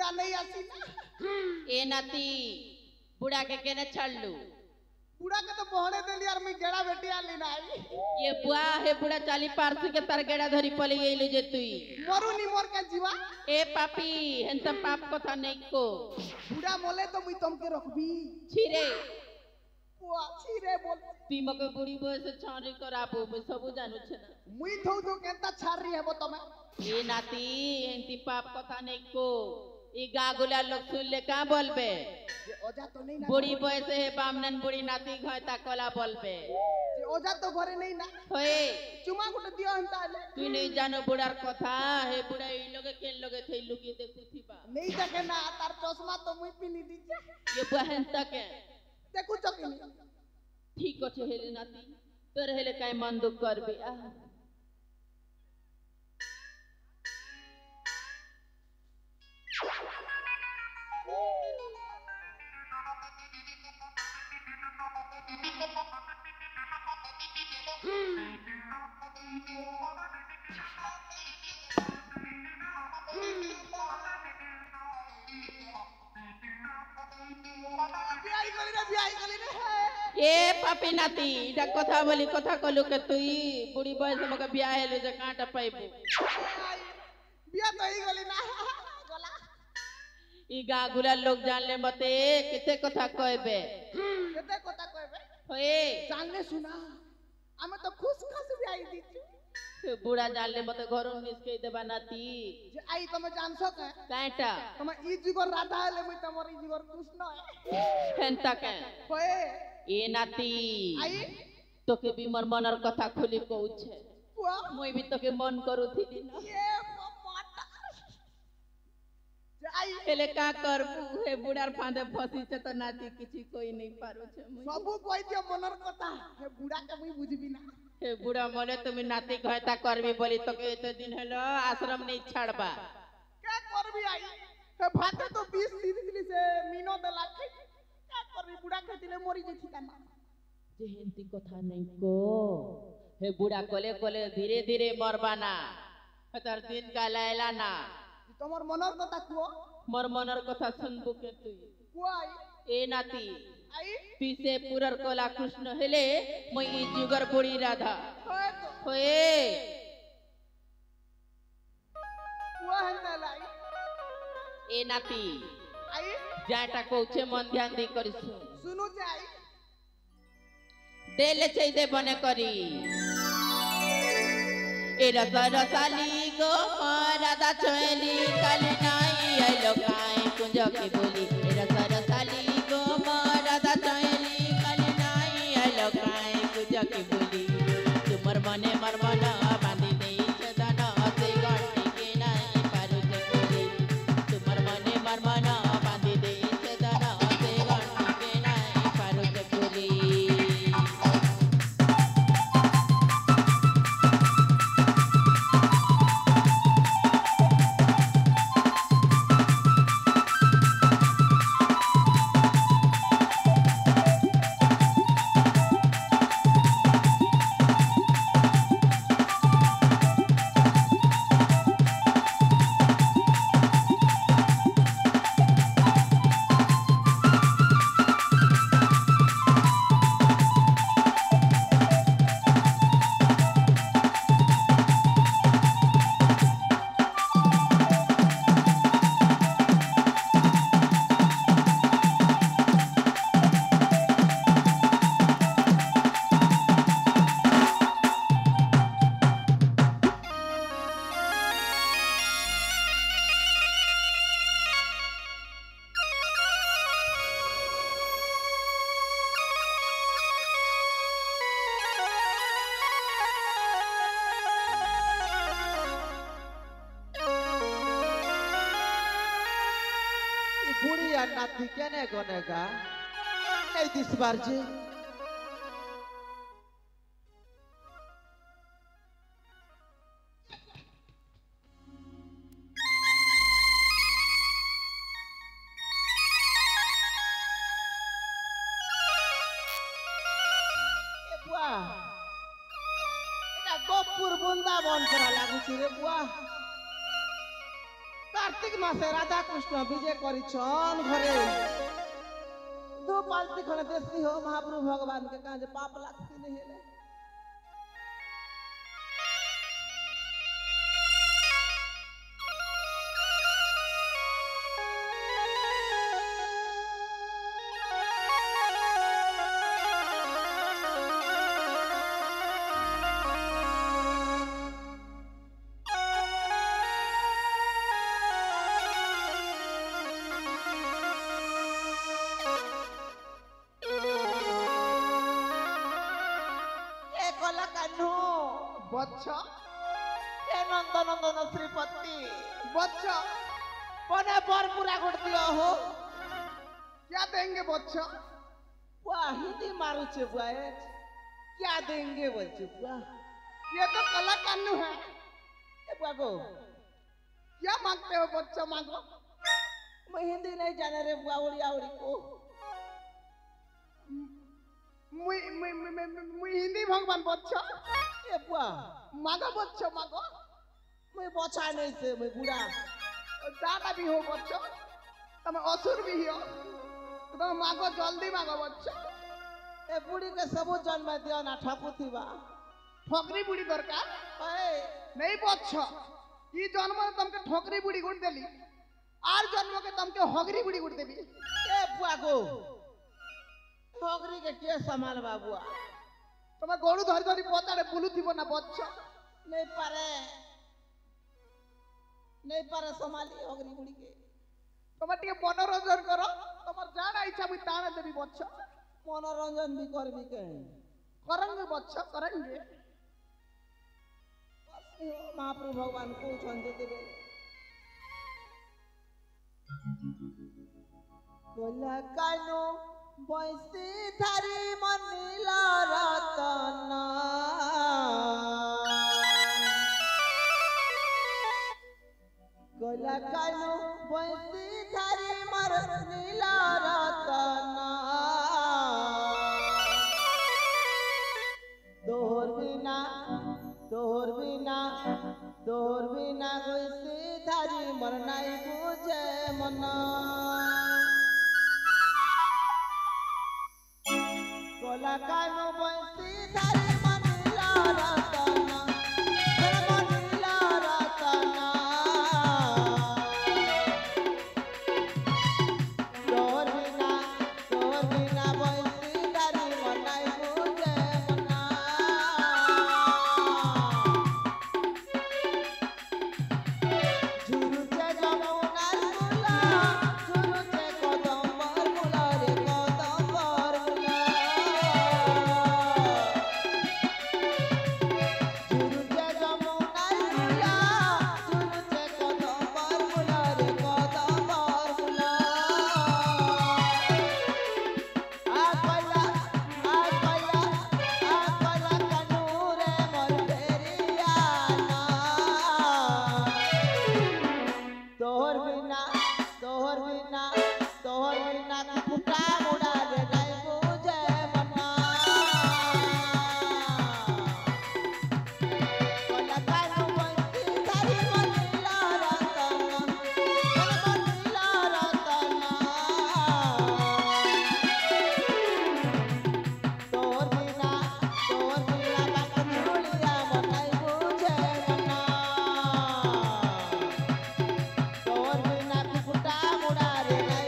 बुढ़ा नहीं आसी ना ए नाती बुढ़ा के केने छड़लू बुढ़ा के तो बहने देली यार मैं गेड़ा बेटी आली ना ये बुआ है बुढ़ा चाली पारसी के तार गेड़ा धरी पली गई जे तुई मरु नी मोर के जीवा ए पापी हंत पाप कथा नहीं को बुढ़ा मोले तो मुई तुमके रखबी छिरे बुआ छिरे बोल ती मके बुढ़ी बयस छारी कराबो मैं सब जानू छ मुई थौ तो केंता छारी हेबो तमे ए नाती हंती पाप कथा नहीं को ई गागुला लोग सुन ले का बोलबे जे ओजा तो नहीं ना बुढ़ी बयस है बामनन बुढ़ी नाती घयता कला बोलबे जे ओजा तो घरे नहीं ना होए चुमा गुटे दियो हंता ले तू नहीं जानो बुढ़ार कथा है बुढ़ा ई लोगे केन लोगे थे लुकी देखु थीबा नहीं देखे ना तार चश्मा तो मुई पिनी दीछे ये बहन तक देखु चकिनी ठीक अछि हेले नाती तोर हेले काय मन दुख करबी आ ए पापी नाती इटा कथा बोली कथा कलु के तुई बुढ़ी बयस मके बियाह हेलु जे काटा पाइबू बिया तो ही गली ना गला ई गागुला लोग जान ले मते किते कथा कहबे केते कथा कहबे होए जानले सुना हमें तो खुश खस भी आई दी बुढ़ा जान ले मते घरों निसके देबा नाती जे आई तमे जान सके काटा तमे ई जीवर राधा ले मैं तमर ई जीवर कृष्ण है फेंता के होए ए नाती आई तोके भी मर मनर कथा खुली कहू छे बुआ मोई भी तोके मन करू थी ना ये पपाटा जे आई एले का करबू हे बुढ़ार फांदे फसी छे तो नाती किछि कोई नहीं पारो छे मुई सबू कोई दियो मनर कथा हे बुढ़ा के मुई बुझबी ना हे बुढ़ा मोले तुम नाती घयता करबी बोली तोके एते दिन हेलो आश्रम नहीं छाड़बा क्या करबी आई हे भाते तो 20 दिन से मीनो देला क्या करबी बुढ़ा के दिले मरी जेथि ता ना जे हेंती कथा नहीं को हे बुढ़ा कोले कोले धीरे धीरे मरबाना हतर दिन का लायला ना तमर मनर कथा कुओ मोर मनर कथा सुनबू के तुई कुओ आई ए नाती आई पीसे पुरर कोला कृष्ण हेले मैं ई जुगर बुढ़ी राधा होए तो होए कुओ हंदा लाई ए नाती आई जाटा कोछे मन ध्यान दी करिसु सुनु जाई देले चाहिए बने करी ए रसाली गो राधा चोली कल नाई आइलो काई कुंज के बोली ए रसाली गो राधा चोली कल नाई आइलो काई कुंज के बोली तुमर मने मरमना बांधी देई छदना से गंटी के नाई पारो जे बोली तुमर मने मरमना बांधी देई छदना से गंटी के नाई पारो जे बोली बुढ़िया नाती केने गनेगा नहीं दिस बार जी बुआ এটা গোপুর বৃন্দাবন করা লাগুছি রে বুয়া তার कार्तिक मासे राधा कृष्ण विजय करिछन घरे दो पालती खने देसी हो महाप्रभु भगवान के कहा जे पाप लागती नहीं हेले बच्चा हे नंदन श्रीपति बच्चा पने पर पूरा कर दिया हो क्या देंगे बच्चा वाह हिंदी मारू छे बुआ क्या देंगे बच्चे बुआ ये तो कला कानू है ए बुआ को क्या मांगते हो बच्चा मांगो मैं हिंदी नहीं जाने रे बुआ उड़िया उड़ी को मुई हिंदी भगवान बच्चा ए बुआ मांगो बच्चा मांगो मैं बचा नहीं से मैं बुढ़ा दादा भी हो बच्चा तुम असुर भी हो तुम मांगो जल्दी मांगो बच्चा ए बुढ़ी के सबू जन्म दियो ना ठकु थीबा ठोकरी बुढ़ी दरकार नहीं बच्चा ई जन्म में तुमके ठोकरी बुढ़ी गुड़ देली आर जन्म के तुमके हगरी बुढ़ी गुड़ देबी ए बुआ को ठोकरी के के संभाल बाबुआ तुम्हें गोरु धरी धरी पताड़े बुलू थीबो ना बच्चा नहीं पारे संभाली हगरी बुढ़ी के तुम्हें टिके मनोरंजन करो तुम्हार जाना इच्छा मुई ताने देबी बच्चा मनोरंजन भी करबी के करेंगे बच्चा करेंगे महाप्रभु भगवान को छंदे देबे गोला कानो बंसी धारी मनीला रतन गोला कानो बंसी धारी मर नीला रतन तोहर बिना गोसी धारी मर नहीं बुझे मन गोला कानो बंसी धारी मनीला रतन मनीला रतन तोहर बिना बंसी धारी मर नहीं बुझे मन मुड़ा रे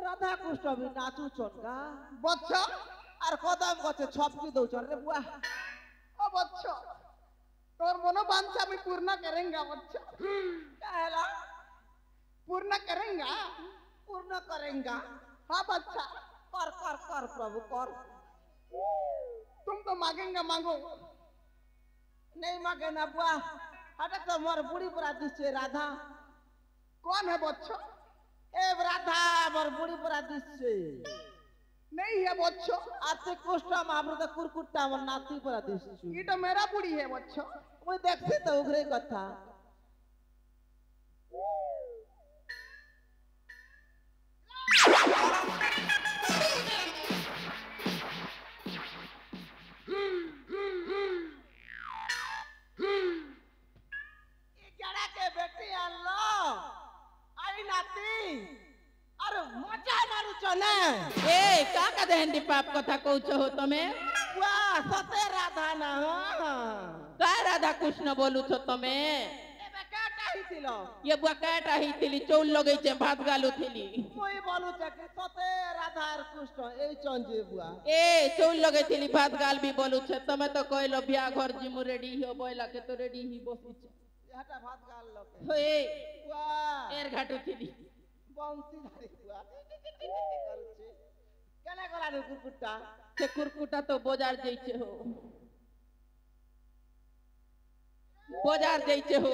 রাধা কৃষ্ণ বি নাচুছন গা বৎস আর কদম গছে ছপকি দউছন রে বুয়া ও বৎস তোর মনোবাঞ্ছা আমি পূর্ণ করেঙ্গা বৎস কাহেলা पूर्ण करेंगा पूर्ण करेंगा हाँ बच्चा कर कर कर प्रभु कर तुम तो मांगेंगे मांगो नहीं मांगे ना बुआ हटा तो मोर बुढ़ी पर दिशे राधा कौन है बच्चो ए राधा मोर बुढ़ी पर दिशे नहीं है बच्चो आते कुष्ठ महाप्रभु तो कुरकुट्टा मोर नाती पर दिशे ये तो मेरा बुढ़ी है बच्चो मैं देखती तो उगरे कथा देहंदी पाप कथा कौच हो तमे सते राधा ना का राधा कृष्ण बोलू छो तमे ये बुआ काटा ही थिली चौल लगै छे भात गालू थिली मोई बोलू छे कि सते राधा और कृष्ण ए चंजे बुआ ए चौल लगै थिली भात गाल भी बोलू छे तमे तो कहलो बिया घर जिमु रेडी हो बोला के तो रेडी ही बसी छे हटा भात गाल लके होए बुआ एर घाटू थिली बंसी धारी बुआ करछे केने गला रे कुरकुट्टा से कुरकुटा तो बाजार जइछे हो बाजार जइछे हो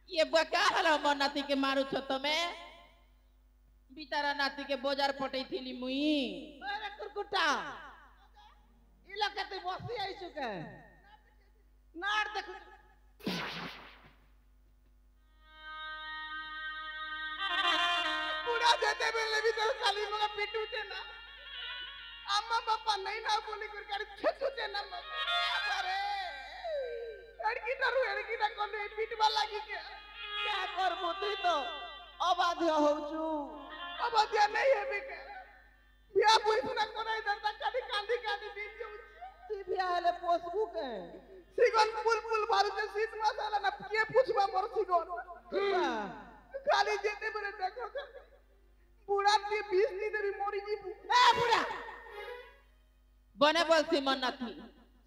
ये बका हला मोर नाती के मारू छो तमे बिचारा नाती के बाजार पटै थिली मुई अरे कुरकुट्टा ई लके तू बसी आइछु के नार देख पूरा देते बेले भी तो खाली मगा पिटू थे ना अम्मा पापा नहीं ना बोली कर कर छेतु थे ना अरे लड़की ना कोने पिटवा लागी के क्या करबो तू तो अबाध्य होचू अबाध्य नहीं है बेके बिया पुइसना कोनाई दंता कादी कांदी कादी दिन जो ती बिया हेले पोसबू के सिगन पुल बारू से सीत मसाला ना के पूछबा मोर सिगन खाली जेते बरे देखो बुढ़ा के 20 नी देरी मोरी जी ए बुढ़ा बने बोलसी मन नाती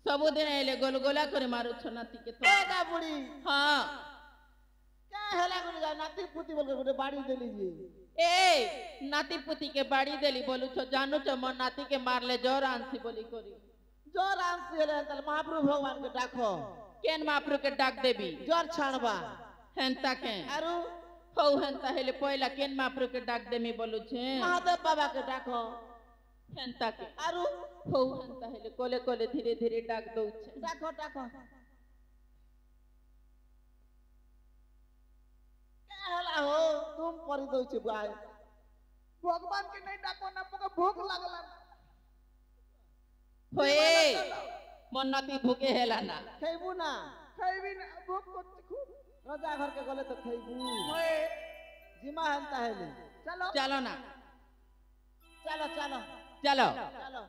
सबुदिन एले गोलगोला करे मारू छो नाती के तो ए ना बुढ़ी हां क्या हेला गुनी जा नाती पुती बोल के गोटे बाड़ी देली जी ए नाती पुती के बाड़ी देली बोलू छो जानू छो मन नाती के मारले जोर आंसी बोली करी जोर आंसी हेले तल महाप्रभु भगवान के डाको केन महाप्रभु के डाक देबी जोर छाणबा हेंता के आरु हो हेंता हेले पहिला केन महाप्रभु के डाक देमी बोलू छे महादेव बाबा के डाको हेंता के आरु हो हेंता हेले कोले कोले धीरे धीरे डाक दउ छे डाको डाको क्या हला हो तुम परी दउ छे बाय भगवान के नहीं डाको ना मगा भूख लागला होए मन नाती भूखे हेला ना खइबू ना खाइबी ना भूख को खूब राजा घर के गले तो खइबू ओए जिमा हंता हेले चलो चलो ना चलो चलो चलो चलो